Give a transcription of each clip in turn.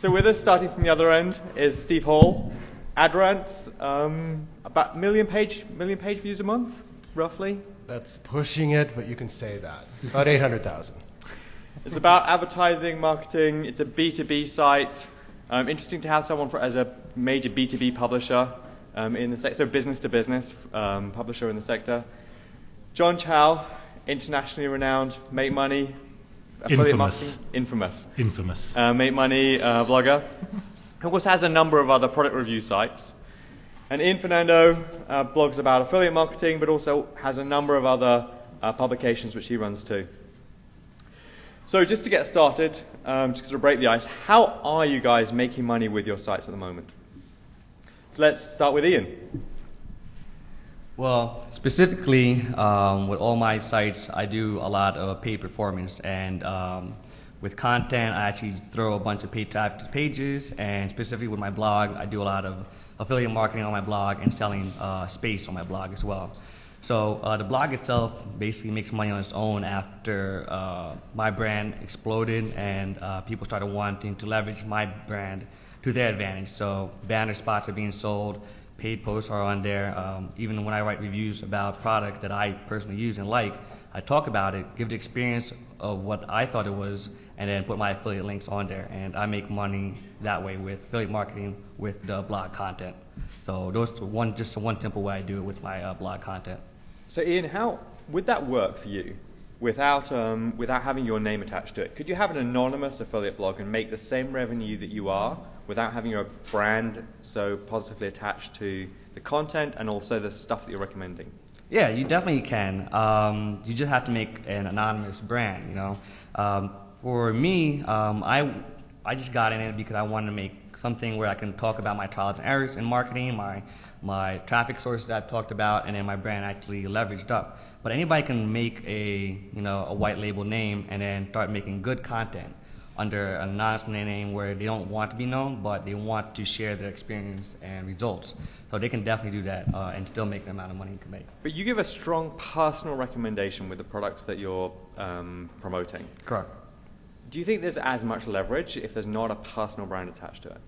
So with us, starting from the other end, is Steve Hall. Adrants, about million page views a month, roughly. That's pushing it, but you can say that. About 800,000. It's about advertising, marketing. It's a B2B site. Interesting to have someone as a major B2B publisher in the sector, so business-to-business publisher in the sector. John Chow, internationally renowned, make money, affiliate marketing, infamous, make money blogger. He also has a number of other product review sites. And Ian Fernando blogs about affiliate marketing, but also has a number of other publications which he runs too. So just to get started, just to sort of break the ice, how are you guys making money with your sites at the moment? So let's start with Ian. Well, specifically with all my sites, I do a lot of paid performance, and with content, I actually throw a bunch of paid traffic to pages, and specifically with my blog, I do a lot of affiliate marketing on my blog and selling space on my blog as well. So the blog itself basically makes money on its own after my brand exploded and people started wanting to leverage my brand to their advantage. So banner spots are being sold, paid posts are on there. Even when I write reviews about products that I personally use and like, I talk about it, give the experience of what I thought it was, and then put my affiliate links on there. And I make money that way with affiliate marketing with the blog content. So those just one simple way I do it with my blog content. So Ian, how would that work for you without having your name attached to it? Could you have an anonymous affiliate blog and make the same revenue that you are without having your brand so positively attached to the content and also the stuff that you're recommending? Yeah, you definitely can. You just have to make an anonymous brand, you know. For me, I just got in it because I wanted to make something where I can talk about my trials and errors in marketing, my traffic sources that I've talked about, and then my brand actually leveraged up. But anybody can make a white label name and then start making good content under an anonymous name where they don't want to be known, but they want to share their experience and results. So they can definitely do that and still make the amount of money you can make. But you give a strong personal recommendation with the products that you're promoting. Correct. Do you think there's as much leverage if there's not a personal brand attached to it?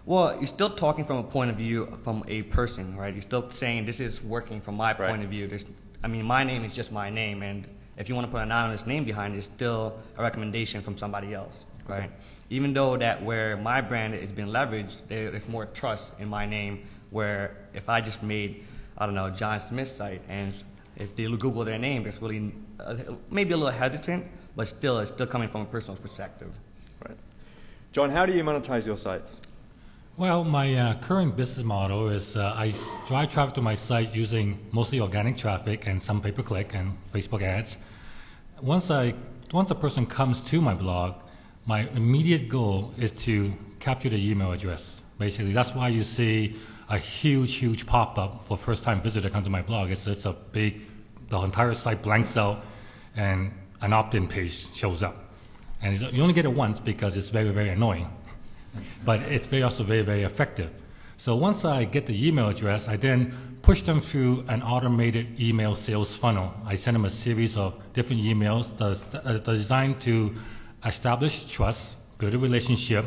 Well, you're still talking from a point of view from a person, right? You're still saying this is working from my point of view. My name is just my name, and if you want to put an anonymous name behind it, it's still a recommendation from somebody else, right? Okay. Even though that where my brand is being leveraged, there's more trust in my name, where if I just made, John Smith's site, and if they Google their name, it's really maybe a little hesitant, but still, it's still coming from a personal perspective. Right. John, how do you monetize your sites? Well, my current business model is I drive traffic to my site using mostly organic traffic and some pay-per-click and Facebook ads. Once a person comes to my blog, my immediate goal is to capture the email address. Basically, that's why you see a huge pop-up for first-time visitor come to my blog. It's a big, the entire site blanks out, and an opt-in page shows up. And you only get it once because it's very, very annoying. But it's also very, very effective. So once I get the email address, I then push them through an automated email sales funnel. I send them a series of different emails that are designed to establish trust, build a relationship,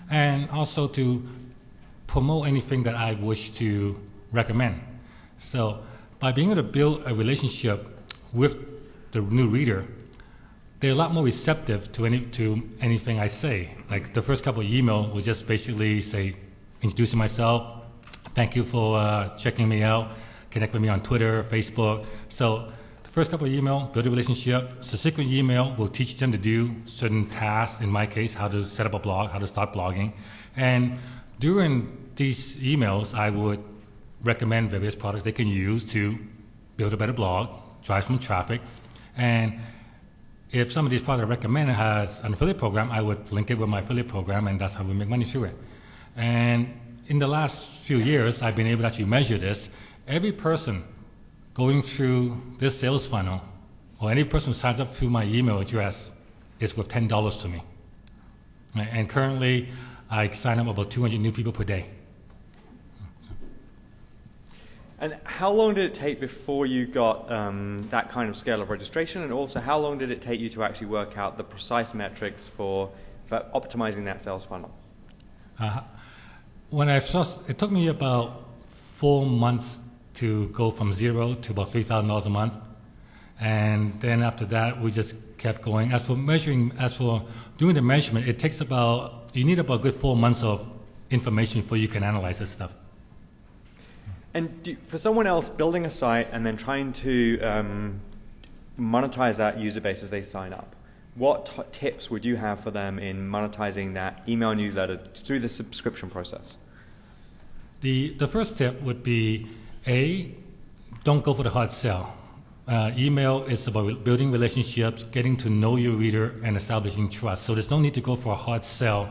and also to promote anything that I wish to recommend. So by being able to build a relationship with the new reader, they're a lot more receptive to anything I say. Like the first couple of emails will just basically say, introducing myself, thank you for checking me out, connect with me on Twitter, Facebook. So the first couple of emails, build a relationship. Subsequent email will teach them to do certain tasks, in my case, how to set up a blog, how to start blogging. And during these emails, I would recommend various products they can use to build a better blog, drive some traffic, and if some of these products I recommend has an affiliate program, I would link it with my affiliate program, and that's how we make money through it. And in the last few years, I've been able to actually measure this. Every person going through this sales funnel, or any person who signs up through my email address, is worth $10 to me. Right? And currently, I sign up about 200 new people per day. And how long did it take before you got that kind of scale of registration? And also, how long did it take you to actually work out the precise metrics for optimizing that sales funnel? When I first, it took me about 4 months to go from zero to about $3,000 a month. And then after that, we just kept going. As for doing the measurement, it takes you need about a good 4 months of information before you can analyze this stuff. And for someone else building a site and then trying to monetize that user base as they sign up, what tips would you have for them in monetizing that email newsletter through the subscription process? The first tip would be, don't go for the hard sell. Email is about building relationships, getting to know your reader, and establishing trust. So there's no need to go for a hard sell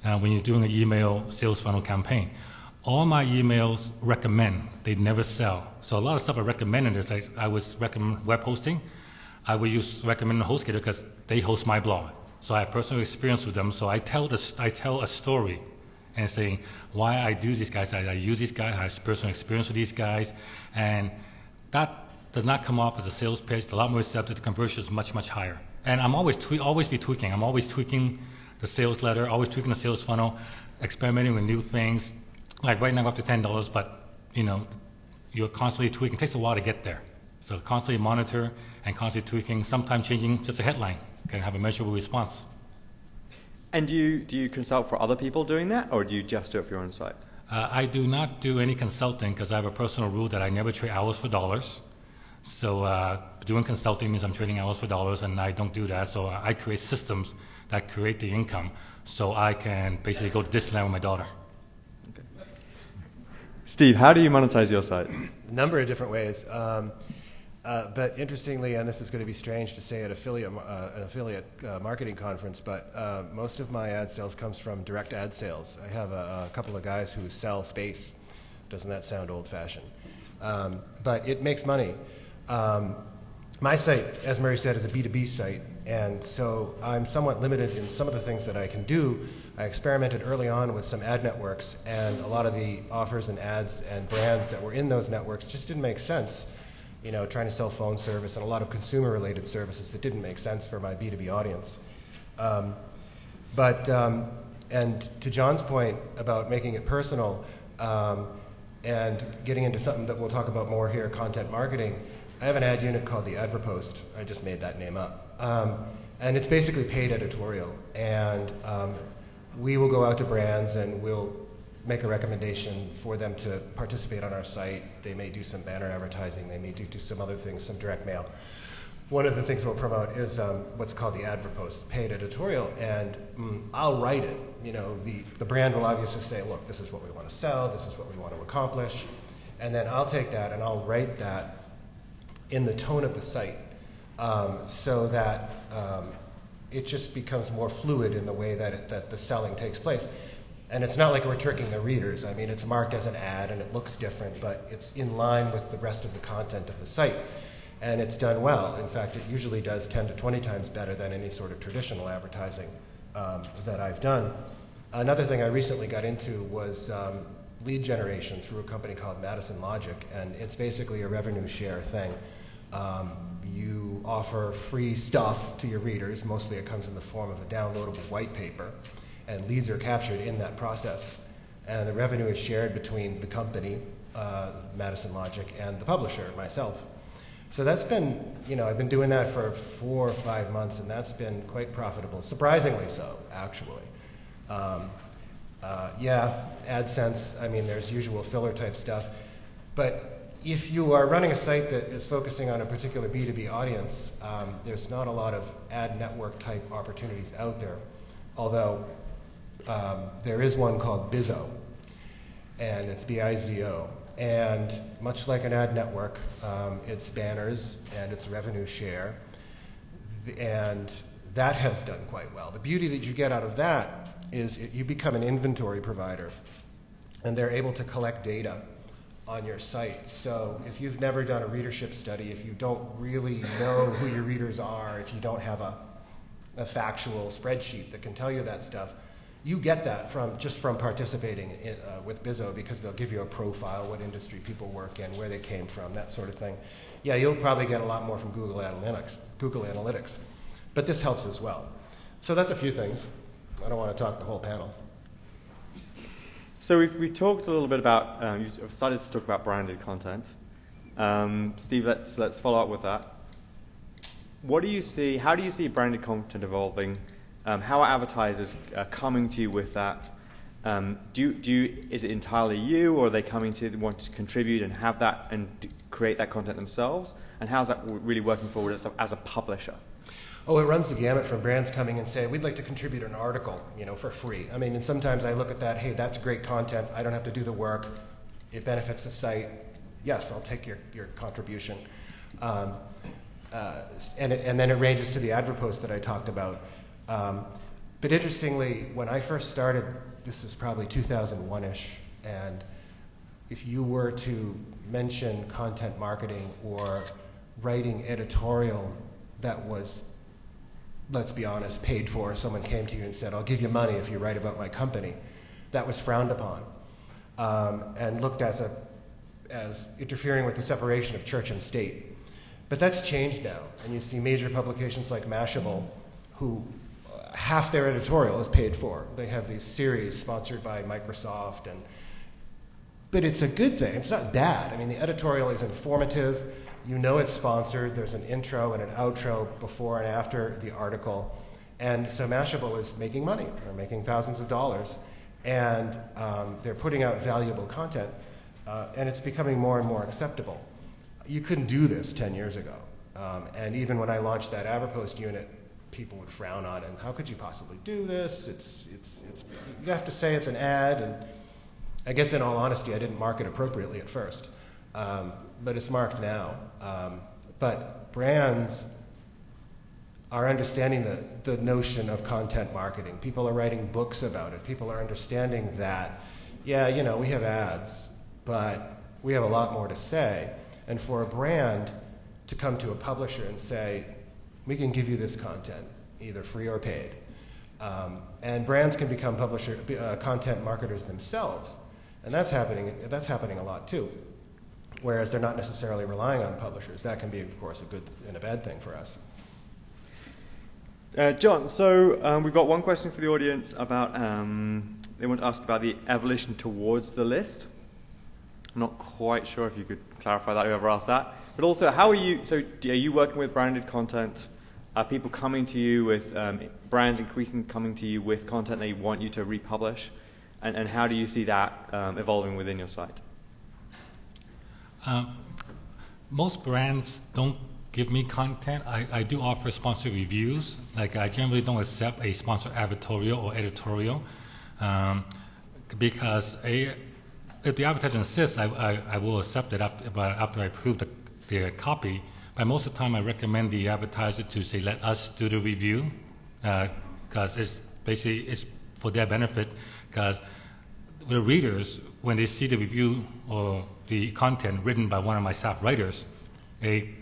when you're doing an email sales funnel campaign. All my emails recommend, they never sell. So a lot of stuff I recommended is I was recommend web hosting. I would recommend HostGator because they host my blog. So I have personal experience with them. So I tell a story and saying why I do these guys. I use these guys. I have personal experience with these guys, and that does not come off as a sales pitch. A lot more receptive. The conversion is much, much higher. And I'm always be tweaking. I'm always tweaking the sales letter, always tweaking the sales funnel, experimenting with new things. Like right now, I'm up to $10, but you're constantly tweaking. It takes a while to get there. So constantly monitor and constantly tweaking. Sometimes changing just a headline can have a measurable response. And do you consult for other people doing that, or do you just do it for your own site? I do not do any consulting because I have a personal rule that I never trade hours for dollars. So doing consulting means I'm trading hours for dollars, and I don't do that. So I create systems that create the income so I can basically go to Disneyland with my daughter. Okay. Steve, how do you monetize your site? A number of different ways. But interestingly, and this is going to be strange to say at an affiliate marketing conference, but most of my ad sales comes from direct ad sales. I have a couple of guys who sell space. Doesn't that sound old-fashioned? But it makes money. My site, as Murray said, is a B2B site, and so I'm somewhat limited in some of the things that I can do. I experimented early on with some ad networks, and a lot of the offers and ads and brands that were in those networks just didn't make sense. Trying to sell phone service and a lot of consumer-related services that didn't make sense for my B2B audience. And to John's point about making it personal and getting into something that we'll talk about more here, content marketing, I have an ad unit called the Adverpost. I just made that name up. And it's basically paid editorial. And we will go out to brands and we'll make a recommendation for them to participate on our site. They may do some banner advertising. They may do some other things, some direct mail. One of the things we'll promote is what's called the Adverpost, paid editorial, and I'll write it. The brand will obviously say, look, this is what we want to sell, this is what we want to accomplish, and then I'll take that and I'll write that in the tone of the site so that it just becomes more fluid in the way that the selling takes place. And it's not like we're tricking the readers. I mean, it's marked as an ad and it looks different, but it's in line with the rest of the content of the site. And it's done well. In fact, it usually does 10 to 20 times better than any sort of traditional advertising that I've done. Another thing I recently got into was lead generation through a company called Madison Logic, and it's basically a revenue share thing. You offer free stuff to your readers. Mostly it comes in the form of a downloadable white paper, and leads are captured in that process. And the revenue is shared between the company, Madison Logic, and the publisher, myself. So that's been, I've been doing that for 4 or 5 months, and that's been quite profitable, surprisingly so, actually. AdSense, there's usual filler type stuff, but if you are running a site that is focusing on a particular B2B audience, there's not a lot of ad network type opportunities out there, although there is one called Bizzo, and it's B-I-Z-O. And much like an ad network, it's banners and it's revenue share, and that has done quite well. The beauty that you get out of that is you become an inventory provider, and they're able to collect data on your site. So if you've never done a readership study, if you don't really know who your readers are, if you don't have a factual spreadsheet that can tell you that stuff, you get that from participating with Bizzo, because they'll give you a profile, what industry people work in, where they came from, that sort of thing. Yeah, you'll probably get a lot more from Google Analytics, but this helps as well. So that's a few things. I don't want to talk the whole panel. So we've talked a little bit about, you've started to talk about branded content. Steve, let's follow up with that. How do you see branded content evolving? How are advertisers coming to you with that? Is it entirely you, or are they coming to want to contribute and have that and create that content themselves? And how's that really working forward as a publisher? Oh, it runs the gamut from brands coming and saying, we'd like to contribute an article, for free. I mean, and sometimes I look at that, hey, that's great content. I don't have to do the work. It benefits the site. Yes, I'll take your contribution. And then it ranges to the Adrants that I talked about. But interestingly, when I first started, this is probably 2001-ish, and if you were to mention content marketing or writing editorial that was, let's be honest, paid for, someone came to you and said, I'll give you money if you write about my company, that was frowned upon and looked as interfering with the separation of church and state. But that's changed now, and you see major publications like Mashable, who half their editorial is paid for. They have these series sponsored by Microsoft, but it's a good thing. It's not bad. I mean, the editorial is informative. You know it's sponsored. There's an intro and an outro before and after the article. And so Mashable is making money. They're making thousands of dollars. And they're putting out valuable content. And it's becoming more and more acceptable. You couldn't do this 10 years ago. And even when I launched that Adverpost unit, people would frown on it. And how could you possibly do this? You have to say it's an ad. And I guess in all honesty, I didn't market appropriately at first. But it's marked now. But brands are understanding the notion of content marketing. People are writing books about it. People are understanding that, we have ads, but we have a lot more to say. And for a brand to come to a publisher and say, we can give you this content, either free or paid. And brands can become content marketers themselves. And that's happening a lot too. Whereas they're not necessarily relying on publishers. That can be, of course, a good and a bad thing for us. John, so we've got one question for the audience about, they want to ask about the evolution towards the list. I'm not quite sure if you could clarify that, whoever asked that. But also, are you working with branded content? Are people coming to you with, brands increasingly coming to you with content they want you to republish? And how do you see that evolving within your site? Most brands don't give me content. I do offer sponsored reviews. Like, I generally don't accept a sponsored advertorial or editorial because if the advertiser insists, I will accept it after I approve the copy. But most of the time, I recommend the advertiser to say, let us do the review, because it's for their benefit. Because the readers, when they see the review or the content written by one of my staff writers, they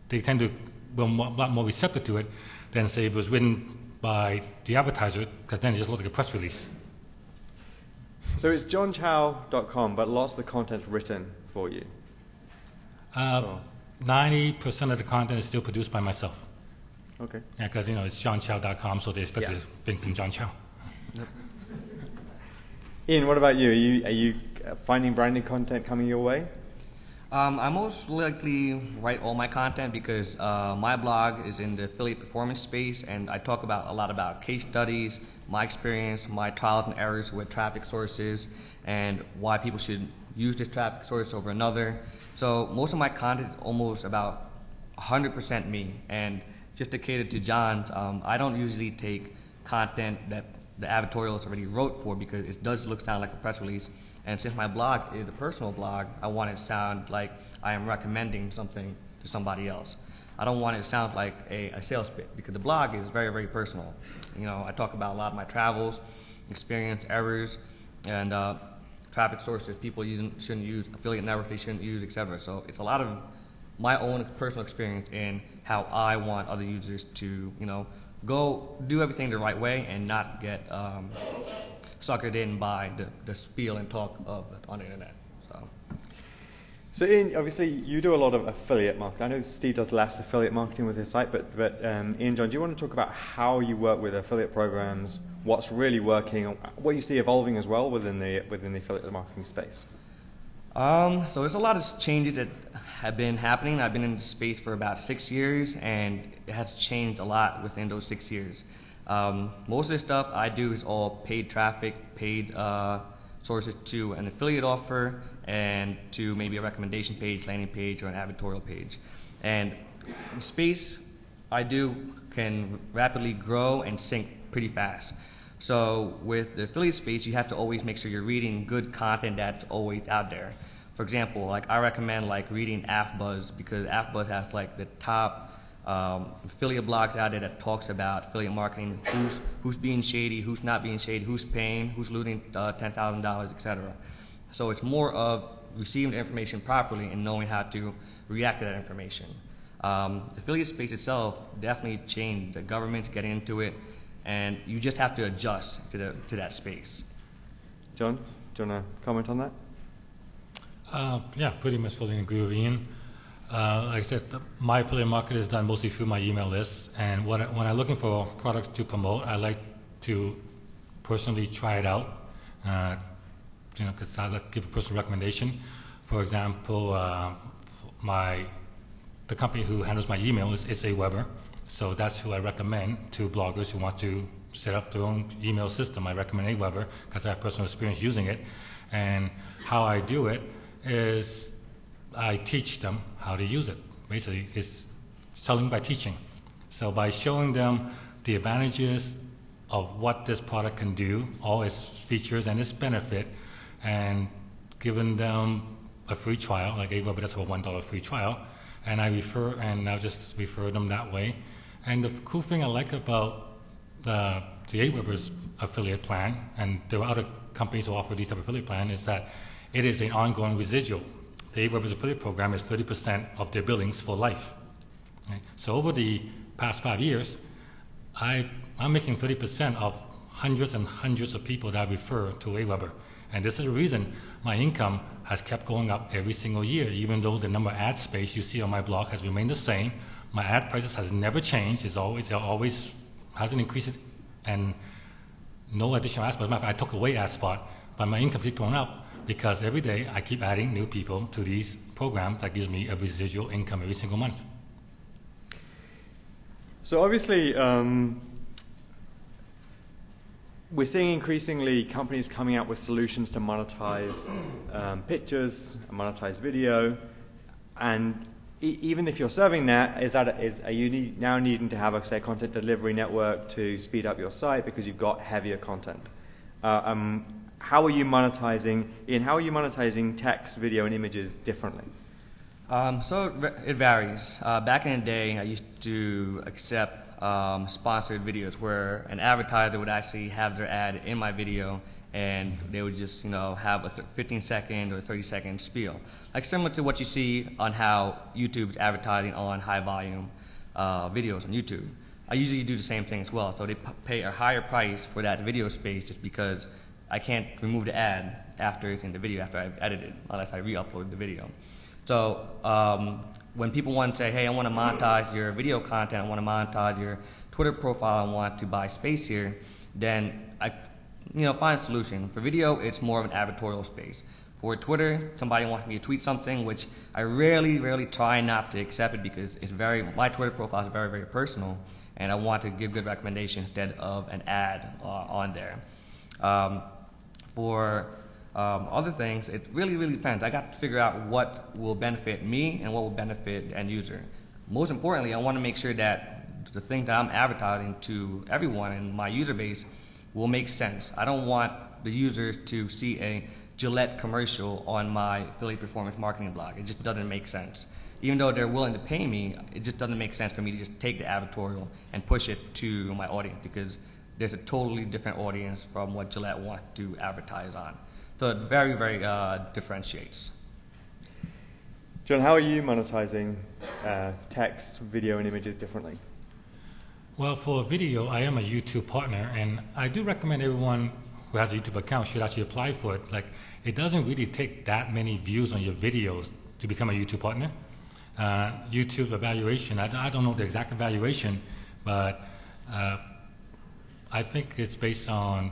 tend to be a lot more receptive to it than say it was written by the advertiser, because then it just looks like a press release. So it's johnchow.com, but lots of the content's written for you. 90% of the content is still produced by myself. Okay. Yeah, because it's johnchow.com, so they expect it being from John Chow. Yep. Ian, what about you? Are you finding branded content coming your way? I most likely write all my content because my blog is in the affiliate performance space, and I talk a lot about case studies, my experience, my trials and errors with traffic sources, and why people should use this traffic source over another. So most of my content is almost about 100% me. And just to cater to John's, I don't usually take content that the advertorials already wrote for, because it does sound like a press release. And since my blog is a personal blog, I want it to sound like I am recommending something to somebody else. I don't want it to sound like a sales pitch, because the blog is very, very personal. I talk about a lot of my travels, experience, errors, and traffic sources people shouldn't use, affiliate network they shouldn't use, etc. So it's a lot of my own personal experience in how I want other users to, go do everything the right way and not get suckered in by the spiel and talk on the internet. So. So Ian, obviously you do a lot of affiliate marketing. I know Steve does less affiliate marketing with his site, but Ian, John, do you want to talk about how you work with affiliate programs, what's really working, what you see evolving as well within the affiliate marketing space? So there's a lot of changes that have been happening. I've been in the space for about 6 years, and it has changed a lot within those 6 years. Most of the stuff I do is all paid traffic, paid sources to an affiliate offer and to maybe a recommendation page, landing page, or an advertorial page. And the space I do can rapidly grow and sink pretty fast. So with the affiliate space, you have to always make sure you're reading good content that's always out there. For example, like I recommend like reading AffBuzz, because AffBuzz has like the top affiliate blogs out there that talks about affiliate marketing, who's being shady, who's not being shady, who's paying, who's losing $10,000, etc. So it's more of receiving the information properly and knowing how to react to that information. The affiliate space itself definitely changed. The government's getting into it, and you just have to adjust to that space. John, do you want to comment on that? Yeah, pretty much fully agree with Ian. Like I said, my affiliate marketing is done mostly through my email list, and when I'm looking for products to promote, I like to personally try it out, because I like to give a personal recommendation. For example, the company who handles my email is Aweber, so that's who I recommend to bloggers who want to set up their own email system. I recommend Aweber because I have personal experience using it, and how I do it is I teach them how to use it. Basically, it's selling by teaching. So by showing them the advantages of what this product can do, all its features and its benefit, and giving them a free trial, like Aweber does have a $1 free trial, and I'll just refer them that way. And the cool thing I like about the Aweber's affiliate plan, and there are other companies who offer these type of affiliate plan, is that it is an ongoing residual. The Aweber's affiliate program is 30% of their billings for life. Right? So over the past 5 years, I'm making 30% of hundreds and hundreds of people that I refer to Aweber. And this is the reason my income has kept going up every single year, even though the number of ad space you see on my blog has remained the same. My ad prices has never changed. It always hasn't increased, and no additional ad spot. As a matter of fact, I took away ad spot, but my income keeps going up because every day I keep adding new people to these programs that gives me a residual income every single month. So obviously, we're seeing increasingly companies coming out with solutions to monetize pictures, monetize video, and even if you're serving that, are you now needing to have a content delivery network to speed up your site because you've got heavier content? How are you monetizing? Ian, how are you monetizing text, video, and images differently? So it varies. Back in the day, I used to accept sponsored videos where an advertiser would actually have their ad in my video, and they would just have a 15-second or 30-second spiel, like similar to what you see on how YouTube's advertising on high-volume videos on YouTube. I usually do the same thing as well. So they pay a higher price for that video space just because I can't remove the ad after it's in the video, after I've edited, unless I re-upload the video. So when people want to say, hey, I want to monetize your video content, I want to monetize your Twitter profile, I want to buy space here, then I find a solution. For video, it's more of an advertorial space. For Twitter, somebody wants me to tweet something, which I rarely try not to accept it because my Twitter profile is very, very personal, and I want to give good recommendations instead of an ad on there. For other things, it really depends. I got to figure out what will benefit me and what will benefit the end user. Most importantly, I want to make sure that the thing that I'm advertising to everyone in my user base will make sense. I don't want the users to see a Gillette commercial on my affiliate performance marketing blog. It just doesn't make sense. Even though they're willing to pay me, it just doesn't make sense for me to just take the advertorial and push it to my audience, because there's a totally different audience from what Gillette wants to advertise on. So it very differentiates. John, how are you monetizing text, video, and images differently? Well, for video, I am a YouTube partner, and I do recommend everyone who has a YouTube account should actually apply for it. Like, it doesn't really take that many views on your videos to become a YouTube partner. YouTube evaluation, I don't know the exact evaluation, but I think it's based on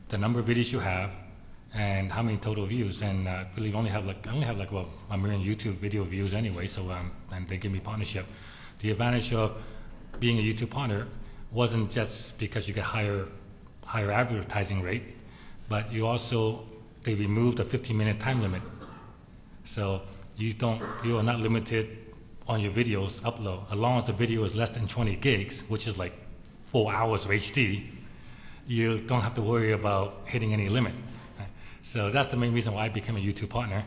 the number of videos you have and how many total views. And really I only have like 1 million YouTube video views anyway, so and they give me partnership. The advantage of being a YouTube partner wasn't just because you get higher advertising rate, but they removed the 15-minute time limit. So you are not limited on your videos upload. As long as the video is less than 20 gigs, which is like 4 hours of HD, you don't have to worry about hitting any limit. Right? So that's the main reason why I became a YouTube partner.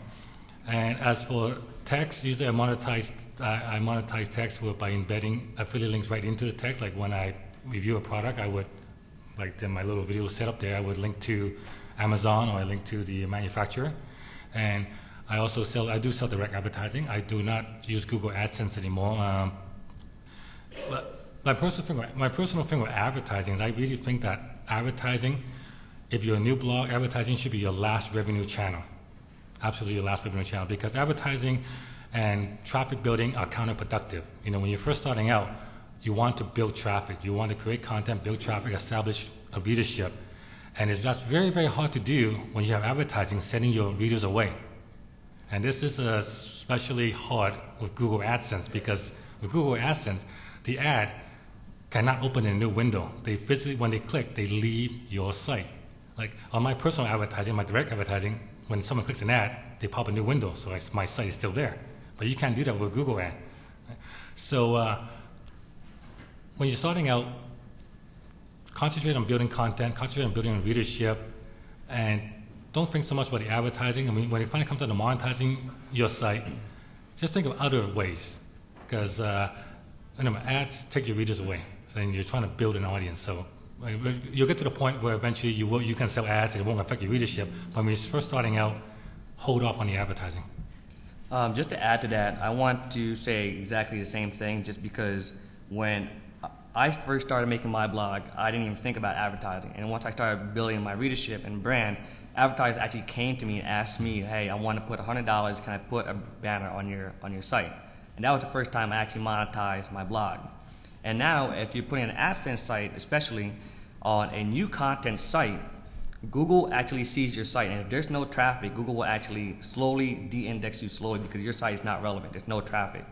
And as for text, usually I monetize text by embedding affiliate links right into the text. Like when I review a product, I would, like in my little video setup there, I would link to Amazon or I link to the manufacturer. And I do sell direct advertising. I do not use Google AdSense anymore. But my personal thing with advertising is I really think that advertising, if you're a new blog, advertising should be your last revenue channel. Absolutely your last revenue channel, because advertising and traffic building are counterproductive. When you're first starting out, you want to build traffic. You want to create content, build traffic, establish a readership. And that's very, very hard to do when you have advertising sending your readers away. And this is especially hard with Google AdSense, because with Google AdSense, the ad cannot open in a new window. They physically, when they click, they leave your site. Like on my personal advertising, my direct advertising, when someone clicks an ad, they pop a new window, so my site is still there. But you can't do that with Google ad. So when you're starting out, concentrate on building content, concentrate on building readership, and don't think so much about the advertising. I mean, when it finally comes down to monetizing your site, just think of other ways, because ads take your readers away, and you're trying to build an audience. So you'll get to the point where eventually you can sell ads and it won't affect your readership. But when you're first starting out, hold off on the advertising. Just to add to that, I want to say exactly the same thing, just because when I first started making my blog, I didn't even think about advertising. And once I started building my readership and brand, advertisers actually came to me and asked me, hey, I want to put $100, can I put a banner on your site? And that was the first time I actually monetized my blog. And now, if you're putting an AdSense site, especially on a new content site, Google actually sees your site. And if there's no traffic, Google will actually slowly de-index you slowly, because your site is not relevant. There's no traffic.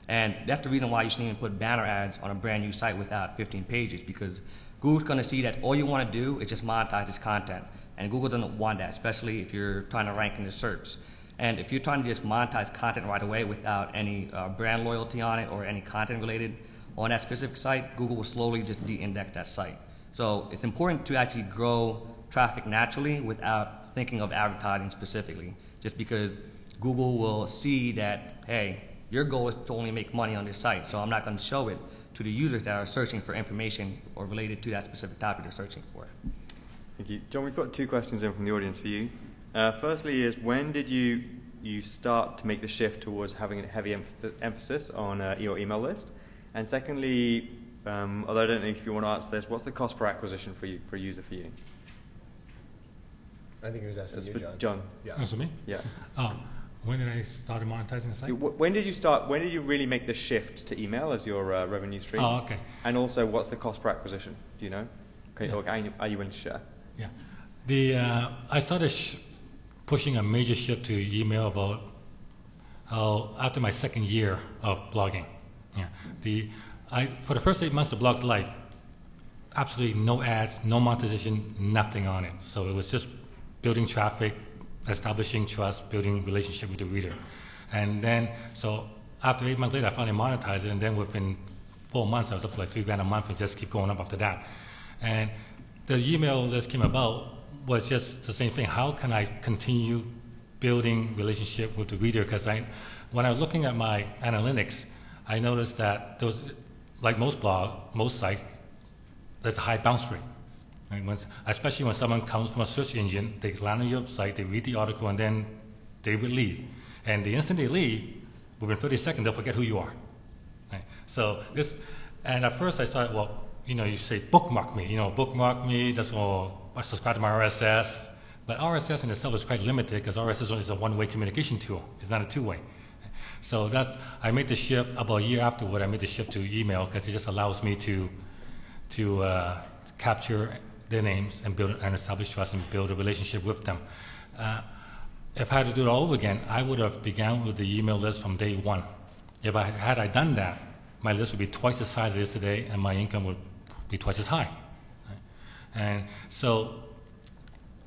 And that's the reason why you shouldn't even put banner ads on a brand new site without 15 pages, because Google's going to see that all you want to do is just monetize this content. And Google doesn't want that, especially if you're trying to rank in the search. And if you're trying to just monetize content right away without any brand loyalty on it or any content related on that specific site, Google will slowly just de-index that site. So it's important to actually grow traffic naturally without thinking of advertising specifically, just because Google will see that, hey, your goal is to only make money on this site, so I'm not going to show it to the users that are searching for information or related to that specific topic they're searching for. Thank you. John, we've got 2 questions in from the audience for you. Firstly is, when did you start to make the shift towards having a heavy emphasis on your email list? And secondly, although I don't know if you want to answer this, what's the cost per acquisition for a user for you? I think he was asking you, John. John. Yeah. That's for me? Yeah. When did I start monetizing the site? When did you really make the shift to email as your revenue stream? Oh, okay. And also, what's the cost per acquisition? Do you know? Okay, Yeah. or are you willing to share? Yeah. I started pushing a major shift to email about after my second year of blogging. Yeah. For the first 8 months of the blog's life, absolutely no ads, no monetization, nothing on it. So it was just building traffic, establishing trust, building relationship with the reader. And then, so after 8 months later, I finally monetized it, and then within 4 months, I was up to like $3,000 a month, and just keep going up after that. And the email list came about was just the same thing. How can I continue building relationship with the reader? Because when I was looking at my analytics, I noticed that there was, like most sites, there's a high bounce rate. Right? Especially when someone comes from a search engine, they land on your site, they read the article, and then they will leave. And the instant they leave, within 30 seconds, they'll forget who you are. Right? So and at first I started, you say bookmark me, that's all, I subscribe to my RSS. But RSS in itself is quite limited, because RSS is a one-way communication tool. It's not a two-way. So I made the shift about a year afterward. I made the shift to email because it just allows me to capture their names and build and establish trust and build a relationship with them. If I had to do it all over again, I would have begun with the email list from day one. If I done that, my list would be twice the size it is today, and my income would be twice as high. Right? And so,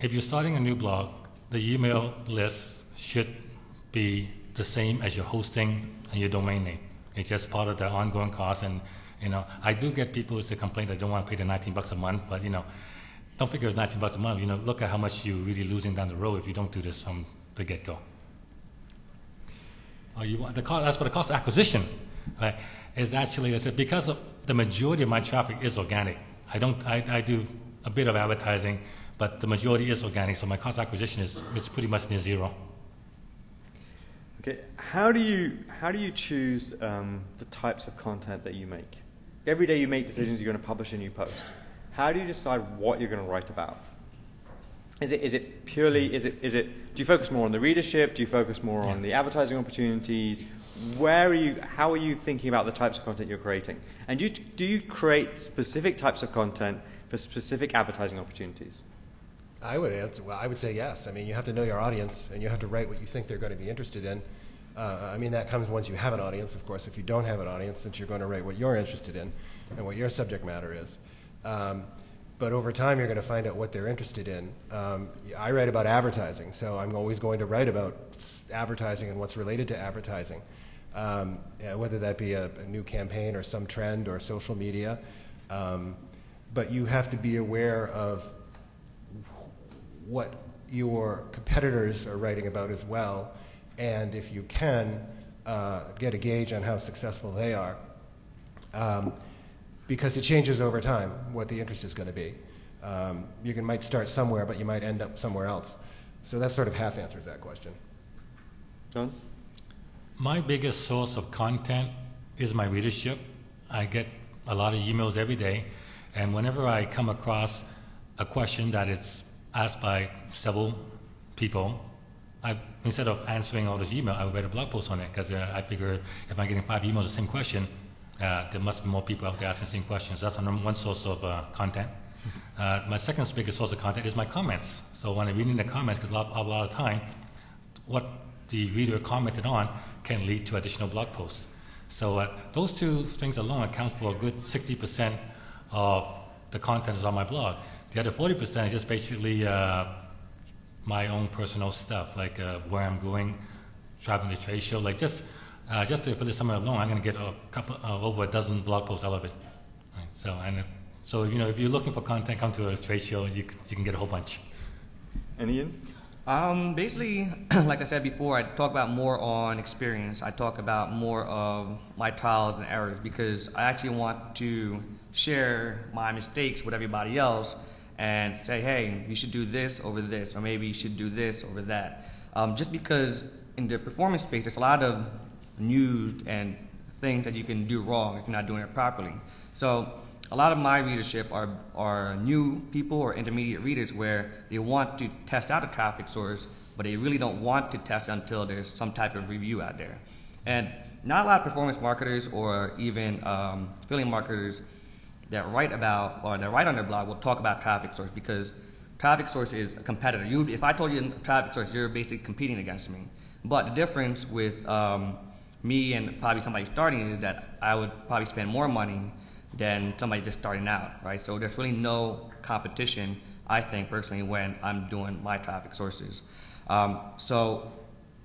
if you're starting a new blog, the email list should be the same as your hosting and your domain name. It's just part of the ongoing cost. And I do get people who say complain that they don't want to pay the $19 a month, but don't figure it's $19 a month. Look at how much you're really losing down the road if you don't do this from the get-go. As for the cost of acquisition, right, is actually, because of the majority of my traffic is organic. I do a bit of advertising, but the majority is organic, so my cost of acquisition is pretty much near zero. Okay, how do you choose the types of content that you make? Every day you make decisions. You're going to publish a new post. How do you decide what you're going to write about? Is it purely? Do you focus more on the readership? Do you focus more on the advertising opportunities? How are you thinking about the types of content you're creating? And do you create specific types of content for specific advertising opportunities? I would say yes. You have to know your audience, and you have to write what you think they're going to be interested in. That comes once you have an audience. Of course, if you don't have an audience, then you're going to write what you're interested in and what your subject matter is. But over time, you're going to find out what they're interested in. I write about advertising, so I'm always going to write about advertising and what's related to advertising, whether that be a new campaign or some trend or social media. But you have to be aware of what your competitors are writing about as well, and if you can, get a gauge on how successful they are. Because it changes over time what the interest is going to be. You might start somewhere, but you might end up somewhere else. So that sort of half answers that question. John? My biggest source of content is my readership. I get a lot of emails every day, and whenever I come across a question that is asked by several people, instead of answering all those emails, I would write a blog post on it, because I figure if I'm getting 5 emails the same question, there must be more people out there asking the same questions. That's my number one source of content. My second biggest source of content is my comments. So when I'm reading the comments, because a lot of time, what the reader commented on can lead to additional blog posts. So those two things alone account for a good 60% of the content is on my blog. The other 40% is just basically my own personal stuff, like where I'm going, traveling to trade show, like just to put this somewhere alone, I'm going to get over a dozen blog posts out of it. Right? So if you're looking for content, come to a trade show. You can get a whole bunch. And Ian? Basically, like I said before, I talk about more on experience. I talk about more of my trials and errors, because I actually want to share my mistakes with everybody else and say, hey, you should do this over this, or maybe you should do this over that. Just because in the performance space, there's a lot of news and things that you can do wrong if you're not doing it properly. So a lot of my readership are new people or intermediate readers where they want to test out a traffic source, but they really don't want to test until there's some type of review out there. And not a lot of performance marketers or even affiliate marketers that write about or that write on their blog will talk about traffic source, because traffic source is a competitor. If I told you traffic source, you're basically competing against me. But the difference with me and probably somebody starting is that I would probably spend more money than somebody just starting out, right? So there's really no competition, I think, personally, when I'm doing my traffic sources. So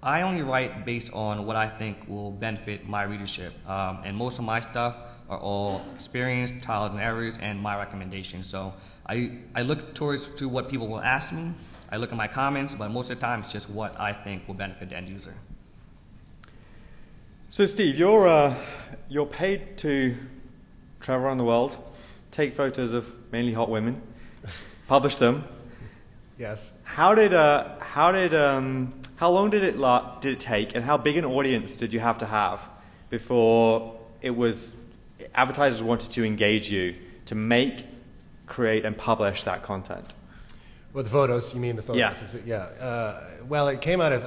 I only write based on what I think will benefit my readership. And most of my stuff are all experience, trials and errors, and my recommendations. So I look to what people will ask me. I look at my comments, but most of the time it's just what I think will benefit the end user. So Steve, you're paid to travel around the world, take photos of mainly hot women, publish them. Yes. How long did it take, and how big an audience did you have to have before advertisers wanted to engage you to make, create, and publish that content? Well, the photos, you mean the photos? Yeah. Yeah. Well, it came out of,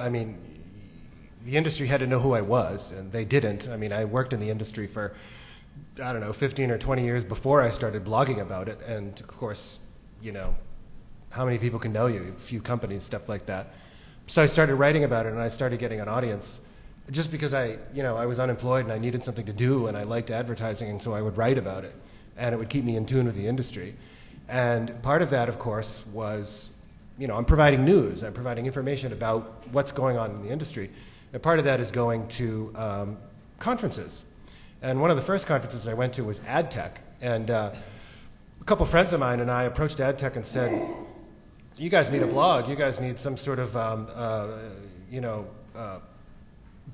the industry had to know who I was, and they didn't. I mean, I worked in the industry for, I don't know, 15 or 20 years before I started blogging about it, and of course, you know, how many people can know you? A few companies, stuff like that. So I started writing about it, and I started getting an audience just because I was unemployed and I needed something to do, and I liked advertising, and so I would write about it, and it would keep me in tune with the industry. And part of that, of course, was, I'm providing news, I'm providing information about what's going on in the industry. And part of that is going to conferences. And one of the first conferences I went to was AdTech. And a couple friends of mine and I approached AdTech and said, you guys need a blog, you guys need some sort of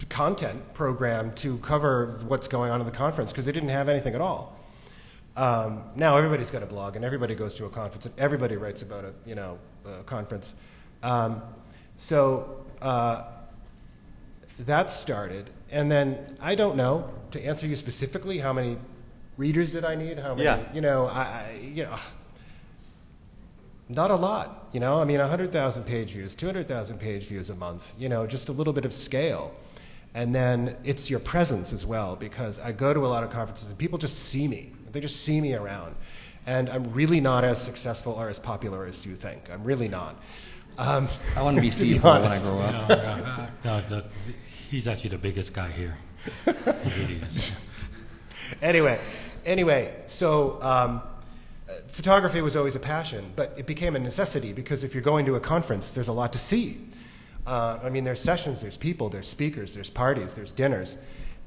content program to cover what's going on in the conference, because they didn't have anything at all. Now everybody's got a blog, and everybody goes to a conference, and everybody writes about a conference. So that started, and then I don't know, to answer you specifically, how many readers did I need? How many? Not a lot. I mean, 100,000 page views, 200,000 page views a month. Just a little bit of scale. And then it's your presence as well, because I go to a lot of conferences and people just see me. They just see me around. And I'm really not as successful or as popular as you think. I'm really not. I want to be Steve when I grow up. No, he's actually the biggest guy here. He really is. Anyway, so photography was always a passion, but it became a necessity, because if you're going to a conference, there's a lot to see. I mean, there's sessions, there's people, there's speakers, there's parties, there's dinners,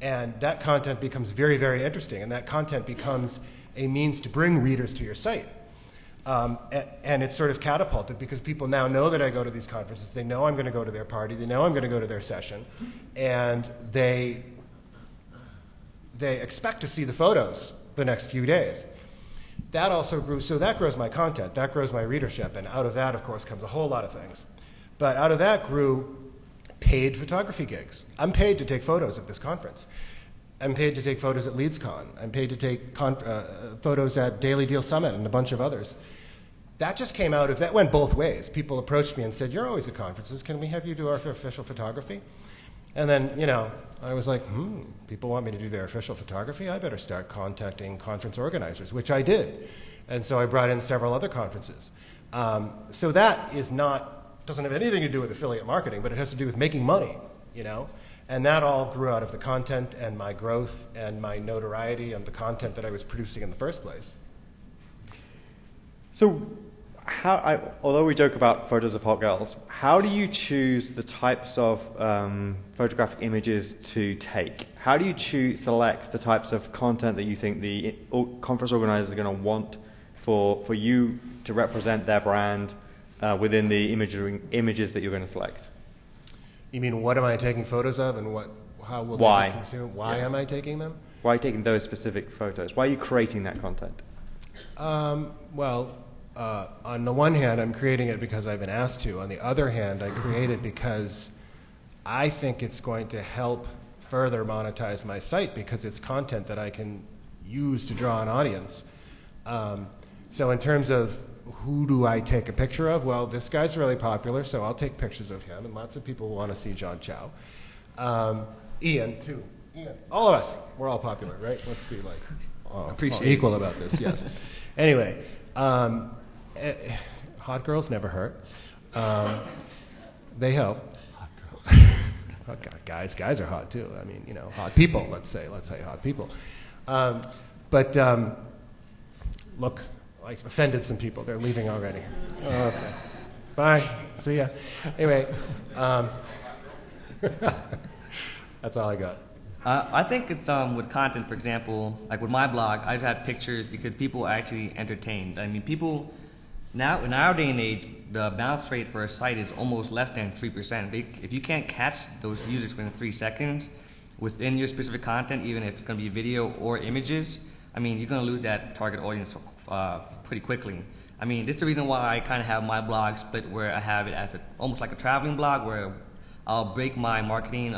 and that content becomes very, very interesting, and that content becomes a means to bring readers to your site. And it's sort of catapulted, because people now know that I go to these conferences, they know I'm going to go to their party, they know I'm going to go to their session, and they expect to see the photos the next few days. That also grew, so that grows my content, that grows my readership, and out of that, of course, comes a whole lot of things. But out of that grew paid photography gigs. I'm paid to take photos of this conference. I'm paid to take photos at LeadsCon. I'm paid to take photos at Daily Deal Summit and a bunch of others. That just came out of, that went both ways. People approached me and said, you're always at conferences, can we have you do our official photography? And then, I was like, people want me to do their official photography? I better start contacting conference organizers, which I did. And so I brought in several other conferences. So that doesn't have anything to do with affiliate marketing, but it has to do with making money, And that all grew out of the content and my growth and my notoriety and the content that I was producing in the first place. So, although we joke about photos of hot girls, how do you choose the types of photographic images to take? How do you select the types of content that you think the conference organizers are going to want for you to represent their brand within the images that you're going to select? You mean, what am I taking photos of, and how will they be consumed? Why am I taking them? Why are you taking those specific photos? Why are you creating that content? On the one hand, I'm creating it because I've been asked to. On the other hand, I create it because I think it's going to help further monetize my site, because it's content that I can use to draw an audience. So in terms of who do I take a picture of? Well, this guy's really popular, so I'll take pictures of him, and lots of people want to see John Chow. Ian, too. Ian. All of us, we're all popular, right? Let's be equal about this, yes. Anyway, hot girls never hurt. They help. Hot girls. Guys are hot too. I mean, hot people, let's say hot people. Look, I offended some people. They're leaving already. Oh, okay. Bye. See ya. Anyway, that's all I got. I think it's, with content, for example, like with my blog, I've had pictures because people are actually entertained. I mean, people now in our day and age, the bounce rate for a site is almost less than 3%. If you can't catch those users within 3 seconds within your specific content, even if it's going to be video or images, I mean, you're going to lose that target audience pretty quickly. I mean, this is the reason why I kind of have my blog split, where I have it as almost like a traveling blog, where I'll break my marketing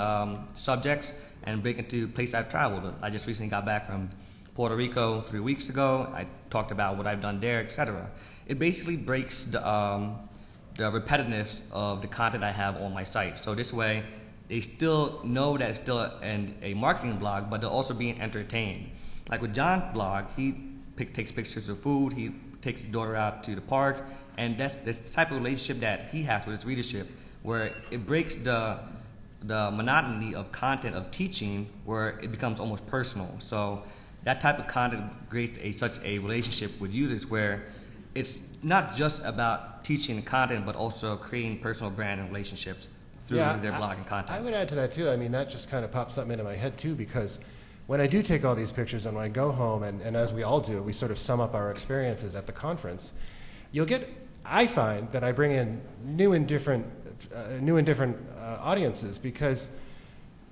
subjects and break into places I've traveled. I just recently got back from Puerto Rico 3 weeks ago. I talked about what I've done there, etc. It basically breaks the repetitiveness of the content I have on my site. So this way, they still know that it's still a marketing blog, but they're also being entertained. Like with John's blog, he takes pictures of food, he takes his daughter out to the park, and that's the type of relationship that he has with his readership, where it breaks the monotony of content of teaching, where it becomes almost personal. So that type of content creates such a relationship with users where it's not just about teaching the content, but also creating personal brand and relationships through their blog and content. I would add to that too. I mean, that just kind of popped something into my head too, because when I do take all these pictures and when I go home, and as we all do, we sort of sum up our experiences at the conference, I find that I bring in new and different audiences, because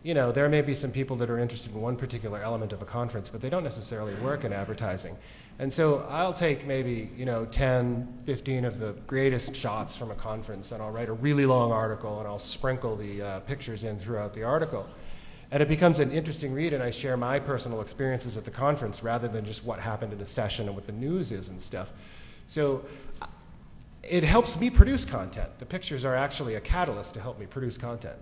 there may be some people that are interested in one particular element of a conference, but they don't necessarily work in advertising. And so I'll take maybe 10, 15 of the greatest shots from a conference, and I'll write a really long article, and I'll sprinkle the pictures in throughout the article. And it becomes an interesting read, and I share my personal experiences at the conference rather than just what happened in a session and what the news is and stuff. So it helps me produce content. The pictures are actually a catalyst to help me produce content.